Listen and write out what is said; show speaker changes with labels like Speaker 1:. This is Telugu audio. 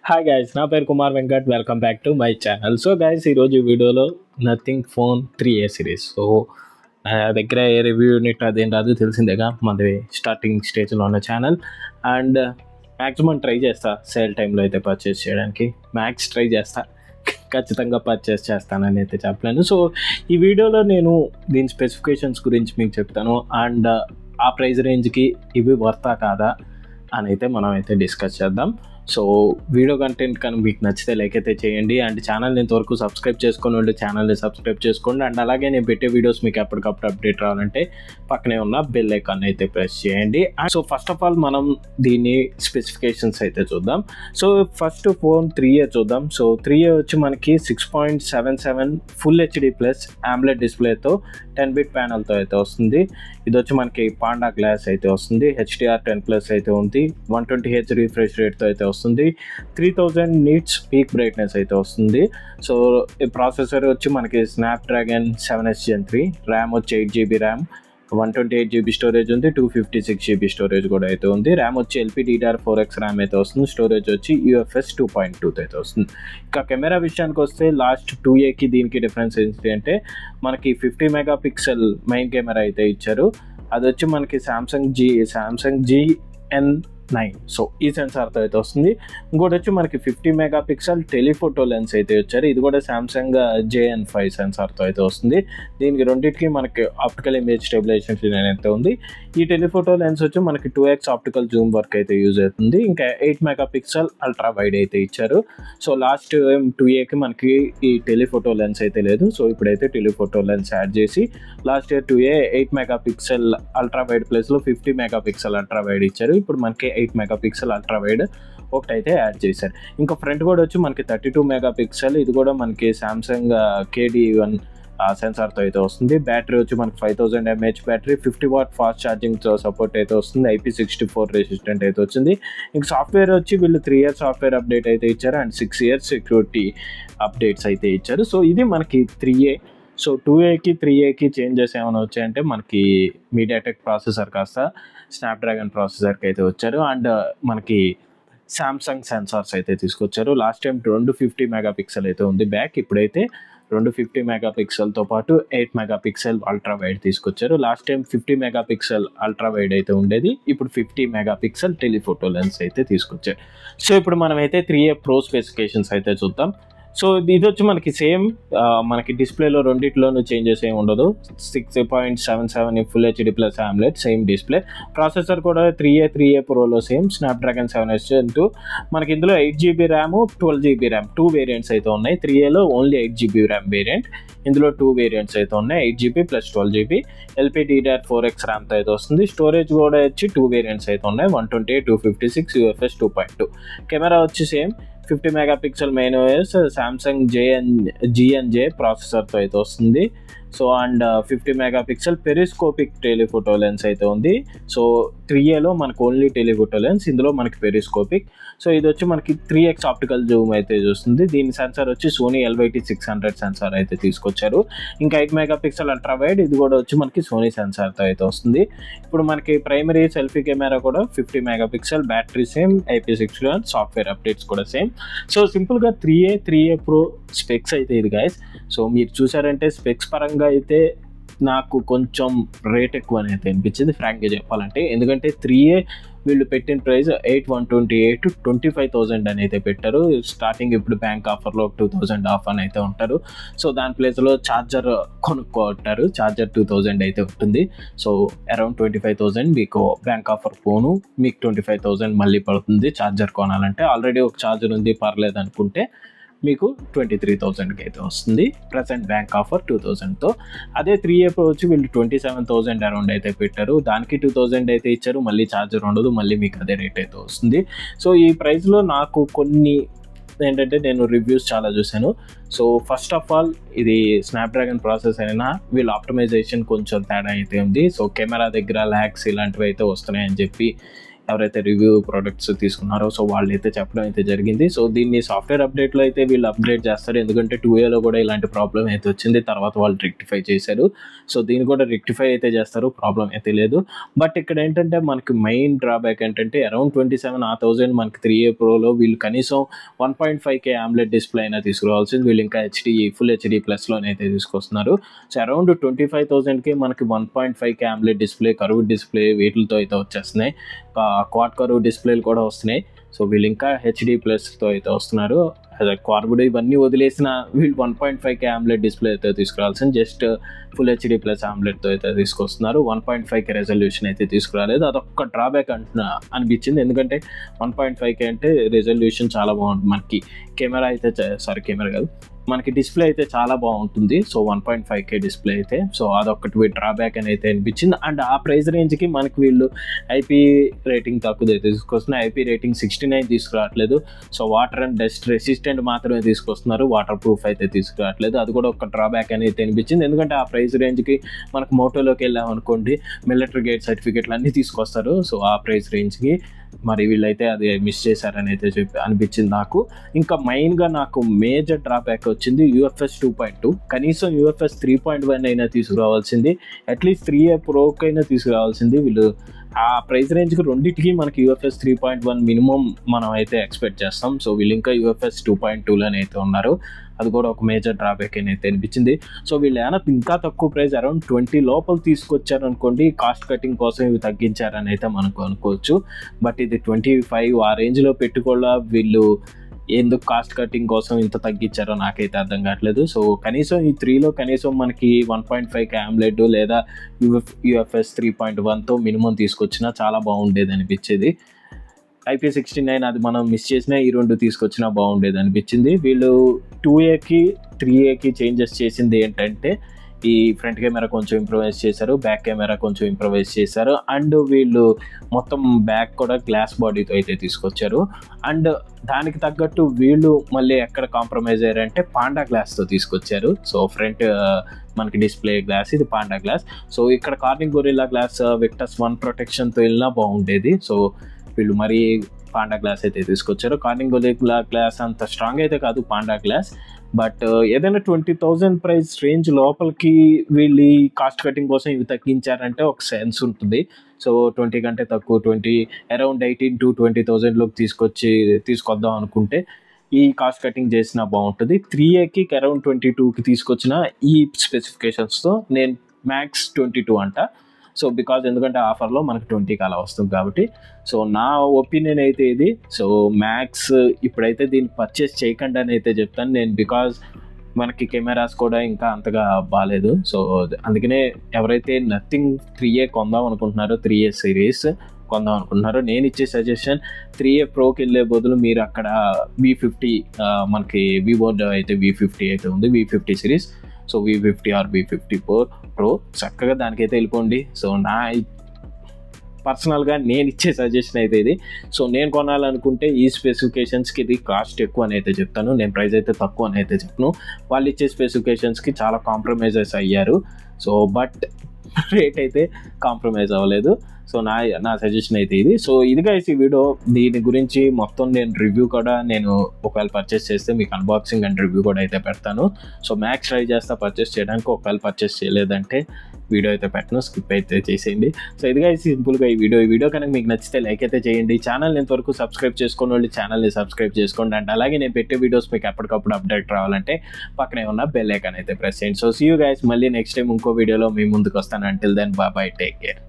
Speaker 1: హాయ్ గైస్, నా పేరు Kumar Venkat. Welcome back to my channel. So guys, ఈరోజు ఈ వీడియోలో nothing phone 3A series. So నా దగ్గర ఏ రివ్యూ యూనిట్ అదేం రాదు, తెలిసిందేగా, మనది స్టార్టింగ్ స్టేజ్లో ఉన్న ఛానల్. అండ్ మ్యాక్సిమం ట్రై చేస్తా సేల్ టైంలో అయితే పర్చేస్ చేయడానికి. మ్యాక్స్ ట్రై చేస్తా, ఖచ్చితంగా పర్చేస్ చేస్తానని అయితే చెప్పలేను. సో ఈ వీడియోలో నేను దీని స్పెసిఫికేషన్స్ గురించి మీకు చెప్తాను. అండ్ ఆ ప్రైస్ రేంజ్కి ఇవి వర్తా కాదా అని అయితే మనం అయితే డిస్కస్ చేద్దాం. సో వీడియో కంటెంట్ కానీ మీకు నచ్చితే లైక్ అయితే చేయండి. అండ్ ఛానల్ని ఇంతవరకు సబ్స్క్రైబ్ చేసుకొని ఉంటే ఛానల్ని సబ్స్క్రైబ్ చేసుకోండి. అండ్ అలాగే నేను పెట్టే వీడియోస్ మీకు ఎప్పటికప్పుడు అప్డేట్ రావాలంటే పక్కనే ఉన్న బెల్ ఐకాన్ అయితే ప్రెస్ చేయండి. And so first of all మనం దీని స్పెసిఫికేషన్స్ అయితే చూద్దాం. సో ఫస్ట్ ఫోన్ 3A చూద్దాం. సో 3A వచ్చి మనకి 6.77 full HD plus AMOLED డిస్ప్లేతో 10-bit ప్యానల్తో అయితే వస్తుంది. ఇది వచ్చి మనకి పాండా గ్లాస్ అయితే వస్తుంది. HDR10+ అయితే ఉంది. 120Hz రిఫ్రెష్ రేట్తో అయితే వస్తుంది. 3000 nits పీక్ బ్రైట్నెస్ అయితే వస్తుంది. సో ప్రాసెసర్ వచ్చి మనకి స్నాప్డ్రాగన్ 7S Gen 3, ర్యామ్ వచ్చి 8GB ర్యామ్, 128GB స్టోరేజ్ ఉంది, 256GB స్టోరేజ్ కూడా అయితే ఉంది. ర్యామ్ వచ్చి LPDDR4X ర్యామ్ అయితే వస్తుంది. స్టోరేజ్ వచ్చి UFS 2.2 అయితే వస్తుంది. ఇంకా కెమెరా విషయానికి వస్తే లాస్ట్ 2Aకి దీనికి డిఫరెన్స్ ఏంటి అంటే మనకి 50 మెగాపిక్సెల్ మెయిన్ కెమెరా అయితే ఇచ్చారు. అది వచ్చి మనకి సామ్సంగ్ GN9. సో ఈ సెన్సార్తో అయితే వస్తుంది. ఇంకోటి వచ్చి మనకి 50 మెగాపిక్సెల్ టెలిఫోటో లెన్స్ అయితే వచ్చారు. ఇది కూడా సామ్సంగ్ JN5 సెన్సార్తో అయితే వస్తుంది. దీనికి రెండింటికి మనకి ఆప్టికల్ ఇమేజ్ స్టెబిలైజేషన్ అయితే ఉంది. ఈ టెలిఫోటో లెన్స్ వచ్చి మనకి 2x ఆప్టికల్ జూమ్ వర్క్ అయితే యూజ్ అవుతుంది. ఇంకా 8 మెగాపిక్సెల్ అల్ట్రా వైడ్ అయితే ఇచ్చారు. సో లాస్ట్ 2Aకి మనకి ఈ టెలిఫోటో లెన్స్ అయితే లేదు. సో ఇప్పుడైతే టెలిఫోటో లెన్స్ యాడ్ చేసి last year 2A 8 megapixel ultra wide ప్లస్లో 50 మెగాపిక్సెల్ అల్ట్రా వైడ్ ఇచ్చారు. ఇప్పుడు మనకి 8 మెగాపిక్సెల్ అల్ట్రా వైడ్ ఒకటైతే యాడ్ చేశారు. ఇంకా ఫ్రంట్ కూడా వచ్చి మనకి 32 మెగాపిక్సెల్. ఇది కూడా మనకి సామ్సంగ్ KD1 సెన్సార్తో అయితే వస్తుంది. బ్యాటరీ వచ్చి మనకి 5000 mAh బ్యాటరీ, 50 వాట్ ఫాస్ట్ ఛార్జింగ్తో సపోర్ట్ అయితే వస్తుంది. IP64 రెసిస్టెంట్ అయితే వచ్చింది. ఇంక సాఫ్ట్వేర్ వచ్చి వీళ్ళు 3 years సాఫ్ట్వేర్ అప్డేట్ అయితే ఇచ్చారు అండ్ 6 years సెక్యూరిటీ అప్డేట్స్ అయితే ఇచ్చారు. సో ఇది మనకి 3A. సో 2Aకి 3Aకి చేంజెస్ ఏమైనా వచ్చాయంటే మనకి మీడియాటెక్ ప్రాసెసర్ కాస్త స్నాప్డ్రాగన్ ప్రాసెసర్కి అయితే వచ్చారు. అండ్ మనకి సామ్సంగ్ సెన్సార్స్ అయితే తీసుకొచ్చారు. లాస్ట్ టైం 250 మెగాపిక్సెల్ అయితే ఉంది బ్యాక్, ఇప్పుడైతే 250 మెగాపిక్సెల్తో పాటు 8 మెగాపిక్సెల్ అల్ట్రా వైడ్ తీసుకొచ్చారు. Last time 50 megapixel ultra wide అయితే ఉండేది, ఇప్పుడు 50 మెగాపిక్సెల్ టెలిఫోటో లెన్స్ అయితే తీసుకొచ్చారు. సో ఇప్పుడు మనమైతే 3A ప్రో స్పెసిఫికేషన్స్ అయితే చూద్దాం. సో ఇది వచ్చి మనకి సేమ్, మనకి డిస్ప్లేలో రెండిట్లోనూ చేంజెస్ ఏమి ఉండదు. 6.77 full HD plus AMOLED same display. Processor కూడా 3A ప్రోలో same Snapdragon 7S Gen 2. మనకి ఇందులో 8GB RAM, 12GB RAM, 2 variants అయితే ఉన్నాయి. 3Aలో ఓన్లీ 8GB ర్యామ్ వేరియంట్, ఇందులో 2 వేరియంట్స్ అయితే ఉన్నాయి, 8GB ప్లస్ 12GB. LPDDR4X ర్యామ్తో అయితే వస్తుంది. స్టోరేజ్ కూడా వచ్చి 2 వేరియంట్స్ అయితే ఉన్నాయి, 128, 256, UFS 2.2. కెమెరా వచ్చి same 50 megapixel main OS Samsung GNJ ప్రాసెసర్తో అయితే వస్తుంది. So and 50 megapixel periscopic telephoto lens అయితే ఉంది. సో 3Aలో మనకు ఓన్లీ టెలిఫోటో లెన్స్, ఇందులో మనకి పెరిస్కోపిక్. సో ఇది వచ్చి మనకి 3x ఆప్టికల్ జూమ్ అయితే చూస్తుంది. దీని సెన్సార్ వచ్చి సోనీ LYT600 సెన్సార్ అయితే తీసుకొచ్చారు. ఇంకా 8 మెగాపిక్సెల్ అల్ట్రా వైడ్, ఇది కూడా వచ్చి మనకి సోనీ సెన్సార్తో అయితే వస్తుంది. ఇప్పుడు మనకి ప్రైమరీ సెల్ఫీ కెమెరా కూడా 50 megapixel, battery same, IP61, software updates కూడా సేమ్. సో సింపుల్గా 3A ప్రో స్పెక్స్ అయితే ఇది గైస్. సో మీరు చూసారంటే స్పెక్స్ పరంగా అయితే నాకు కొంచెం రేట్ ఎక్కువ అయితే అనిపించింది ఫ్రాంక్గా చెప్పాలంటే. ఎందుకంటే 3A వీళ్ళు పెట్టిన ప్రైస్ 8128 25,000 అని అయితే పెట్టారు. స్టార్టింగ్ ఇప్పుడు బ్యాంక్ ఆఫర్లో 2000 ఆఫ్ అని అయితే ఉంటారు. సో దాని ప్లేస్లో ఛార్జర్ కొనుక్కుంటారు. ఛార్జర్ 2000 అయితే ఉంటుంది. సో అరౌండ్ 25,000 మీకు బ్యాంక్ ఆఫర్ పోను, మీకు 25,000 మళ్ళీ పడుతుంది ఛార్జర్ కొనాలంటే. ఆల్రెడీ ఒక ఛార్జర్ ఉంది పర్లేదు అనుకుంటే మీకు 23,000కి అయితే వస్తుంది. ప్రజెంట్ బ్యాంక్ ఆఫర్ 2000తో. అదే 3A ప్రో వచ్చి వీళ్ళు 27,000 అరౌండ్ అయితే పెట్టారు. దానికి 2000 అయితే ఇచ్చారు, మళ్ళీ ఛార్జర్ ఉండదు, మళ్ళీ మీకు అదే రేట్ అయితే వస్తుంది. సో ఈ ప్రైస్లో నాకు కొన్ని ఏంటంటే నేను రివ్యూస్ చాలా చూశాను. సో ఫస్ట్ ఆఫ్ ఆల్ ఇది స్నాప్డ్రాగన్ ప్రాసెస్ అయినా వీళ్ళు ఆప్టిమైజేషన్ కొంచెం తేడా అయితే ఉంది. సో కెమెరా దగ్గర ల్యాగ్స్ ఇలాంటివి అయితే వస్తున్నాయని చెప్పి ఎవరైతే రివ్యూ ప్రొడక్ట్స్ తీసుకున్నారో సో వాళ్ళైతే చెప్పడం అయితే జరిగింది. సో దీన్ని సాఫ్ట్వేర్ అప్డేట్లో అయితే వీళ్ళు అప్గ్రేడ్ చేస్తారు, ఎందుకంటే 2Aలో కూడా ఇలాంటి ప్రాబ్లం అయితే వచ్చింది, తర్వాత వాళ్ళు రెక్టిఫై చేశారు. సో దీన్ని కూడా రెక్టిఫై అయితే చేస్తారు, ప్రాబ్లం అయితే లేదు. బట్ ఇక్కడ ఏంటంటే మనకి మెయిన్ డ్రాబ్యాక్ ఏంటంటే అరౌండ్ 27,000 మనకి 3A ప్రోలో వీళ్ళు కనీసం 1.5K AMOLED డిస్ప్లే అయినా తీసుకురావాల్సింది, వీళ్ళు ఇంకా ఫుల్ హెచ్డి ప్లస్లోనే అయితే తీసుకొస్తున్నారు. సో అరౌండ్ 25,000కి మనకి 1.5K AMOLED display, curve display వీటితో అయితే వచ్చేస్తున్నాయి, క్వాడ్ కర్వ్ డిస్ప్లేలు కూడా వస్తున్నాయి. సో వీళ్ళు ఇంకా హెచ్డి ప్లస్తో అయితే వస్తున్నారు. కార్బుడ్ ఇవన్నీ వదిలేసిన వీళ్ళు 1.5K AMOLED డిస్ప్లే అయితే తీసుకురావాల్సింది, జస్ట్ ఫుల్ హెచ్డి ప్లస్ AMOLEDతో అయితే తీసుకొస్తున్నారు. 1.5K రెజల్యూషన్ అయితే తీసుకురాలేదు, అదొక్క డ్రాబ్యాక్ అనిపించింది. ఎందుకంటే 1.5K అంటే రెజల్యూషన్ చాలా బాగుంటుంది, మనకి కెమెరా అయితే కెమెరా కాదు మనకి డిస్ప్లే అయితే చాలా బాగుంటుంది. సో 1.5K డిస్ప్లే అయితే, సో అదొక్కటి డ్రాబ్యాక్ అని అయితే అనిపించింది. అండ్ ఆ ప్రైస్ రేంజ్కి మనకి వీళ్ళు ఐపీ రేటింగ్ తక్కువ అయితే తీసుకొస్తున్నారు, ఐపీ రేటింగ్ 69 తీసుకురావట్లేదు. So water and dust resistant మాత్రమే తీసుకొస్తున్నారు, వాటర్ ప్రూఫ్ అయితే తీసుకురావట్లేదు, అది కూడా ఒక డ్రాబ్యాక్ అని అయితే అనిపించింది. ఎందుకంటే ఆ ప్రైస్ రేంజ్కి మనకు మోటోలోకి వెళ్ళామనుకోండి మిలిటరీ గేట్ సర్టిఫికేట్లు అన్నీ తీసుకొస్తారు. సో ఆ ప్రైస్ రేంజ్కి మరి వీళ్ళైతే అది మిస్ చేశారని అయితే అనిపించింది నాకు. ఇంకా మెయిన్గా నాకు మేజర్ డ్రాబ్యాక్ వచ్చింది UFS 2.2, కనీసం UFS 3.1 అయినా తీసుకురావాల్సింది, అట్లీస్ట్ 3A ప్రోకి అయినా తీసుకురావాల్సింది. వీళ్ళు ఆ ప్రైస్ రేంజ్కి రెండింటికి మనకి UFS 3.1 మినిమం మనం అయితే ఎక్స్పెక్ట్ చేస్తాం. సో వీళ్ళు ఇంకా UFS 2.2లోనే అయితే ఉన్నారు, అది కూడా ఒక మేజర్ డ్రాబ్యాక్ అని అయితే అనిపించింది. సో వీళ్ళు ఏమైనా ఇంకా తక్కువ ప్రైస్ అరౌండ్ 20 లోపల తీసుకొచ్చారనుకోండి, కాస్ట్ కటింగ్ కోసం ఇవి తగ్గించారని అయితే మనకు అనుకోవచ్చు. బట్ ఇది 25 ఆ రేంజ్లో పెట్టుకోవాలా, వీళ్ళు ఎందుకు కాస్ట్ కటింగ్ కోసం ఇంత తగ్గించారో నాకైతే అర్థం కావట్లేదు. సో కనీసం ఈ 3లో కనీసం మనకి 1.5K AMOLED లేదా UFS 3.1తో మినిమం తీసుకొచ్చినా చాలా బాగుండేది అనిపించేది. IP69 అది మనం మిస్ చేసినా ఈ రెండు తీసుకొచ్చినా బాగుండేది అనిపించింది. వీళ్ళు 2Aకి 3Aకి చేంజెస్ చేసింది ఏంటంటే ఈ ఫ్రంట్ కెమెరా కొంచెం ఇంప్రూవైజ్ చేశారు, బ్యాక్ కెమెరా కొంచెం ఇంప్రూవైజ్ చేశారు, అండ్ వీళ్ళు మొత్తం బ్యాక్ కూడా గ్లాస్ బాడీతో అయితే తీసుకొచ్చారు. అండ్ దానికి తగ్గట్టు వీళ్ళు మళ్ళీ ఎక్కడ కాంప్రమైజ్ అయ్యారంటే పాండా గ్లాస్తో తీసుకొచ్చారు. సో ఫ్రంట్ మనకి డిస్ప్లే గ్లాస్ ఇది పాండా గ్లాస్. సో ఇక్కడ కార్నింగ్ గొరిల్లా గ్లాస్ విక్టస్ 1 ప్రొటెక్షన్తో వెళ్ళినా బాగుండేది. సో వీళ్ళు మరీ పాండా గ్లాస్ అయితే తీసుకొచ్చారు. కార్నింగ్ గొరిల్లా గ్లాస్ అంత స్ట్రాంగ్ అయితే కాదు పాండా గ్లాస్, బట్ ఏదైనా 20,000 ప్రైస్ రేంజ్ లోపలికి వీళ్ళు కాస్ట్ కటింగ్ కోసం ఇవి తగ్గించారంటే ఒక సెన్స్ ఉంటుంది. సో 20 కంటే తక్కువ అరౌండ్ 18 to 20,000లోకి తీసుకొద్దాం అనుకుంటే ఈ కాస్ట్ కటింగ్ చేసినా బాగుంటుంది. 3Aకి అరౌండ్ 22కి తీసుకొచ్చిన ఈ స్పెసిఫికేషన్స్తో నేను మ్యాక్స్ 22 అంట. సో బికాజ్ ఎందుకంటే ఆఫర్లో మనకు 20కి అలా వస్తుంది కాబట్టి. సో నా ఒపీనియన్ అయితే ఇది. సో మ్యాక్స్ ఇప్పుడైతే దీన్ని పర్చేస్ చేయకండి అని అయితే చెప్తాను నేను, బికాజ్ మనకి కెమెరాస్ కూడా ఇంకా అంతగా బాగాలేదు. సో అందుకనే ఎవరైతే నథింగ్ 3A కొందాం అనుకుంటున్నారో 3A సిరీస్ కొందాం అనుకుంటున్నారో నేను ఇచ్చే సజెషన్ 3A ప్రోకి వెళ్ళే బదులు మీరు అక్కడ V50 మనకి వివోలో అయితే V50 అయితే ఉంది, V50 series. So V50 are V50 Pro చక్కగా దానికైతే వెళ్ళిపోండి. సో నా పర్సనల్గా నేను ఇచ్చే సజెషన్ అయితే ఇది. సో నేను కొనాలనుకుంటే ఈ స్పెసిఫికేషన్స్కి ఇది కాస్ట్ ఎక్కువ అని అయితే చెప్తాను, నేను ప్రైస్ అయితే తక్కువ అని అయితే చెప్పను. వాళ్ళు ఇచ్చే స్పెసిఫికేషన్స్కి చాలా కాంప్రమైజెస్ అయ్యారు. సో బట్ రేట్ అయితే కాంప్రమైజ్ అవ్వలేదు. సో నా సజెషన్ అయితే ఇది. సో ఇది గైస్ ఈ వీడియో, దీని గురించి మొత్తం నేను రివ్యూ కూడా నేను ఒకవేళ పర్చేస్ చేస్తే మీకు అన్బాక్సింగ్ అండ్ రివ్యూ కూడా అయితే పెడతాను. సో మ్యాక్స్ ట్రై చేస్తా పర్చేస్ చేయడానికి, ఒకవేళ పర్చేస్ చేయలేదంటే వీడియో అయితే పెట్టను, స్కిప్ అయితే చేసేయండి. సో ఇది గైస్ సింపుల్గా ఈ వీడియో కనుక మీకు నచ్చితే లైక్ అయితే చేయండి. ఛానల్ ఇంతవరకు సబ్స్క్రైబ్ చేసుకున్న వాళ్ళు ఛానల్ని సబ్స్క్రైబ్ చేసుకోండి. అండ్ అలాగే నేను పెట్టే వీడియోస్ మీకు ఎప్పటికప్పుడు అప్డేట్ రావాలంటే పక్కనే ఉన్న బెల్ ఐకాన్ అయితే ప్రెస్ చేయండి. సో సీ యూ గైస్, మళ్ళీ నెక్స్ట్ టైం ఇంకో వీడియోలో మీ ముందుకు వస్తాను. Until then bye, take care.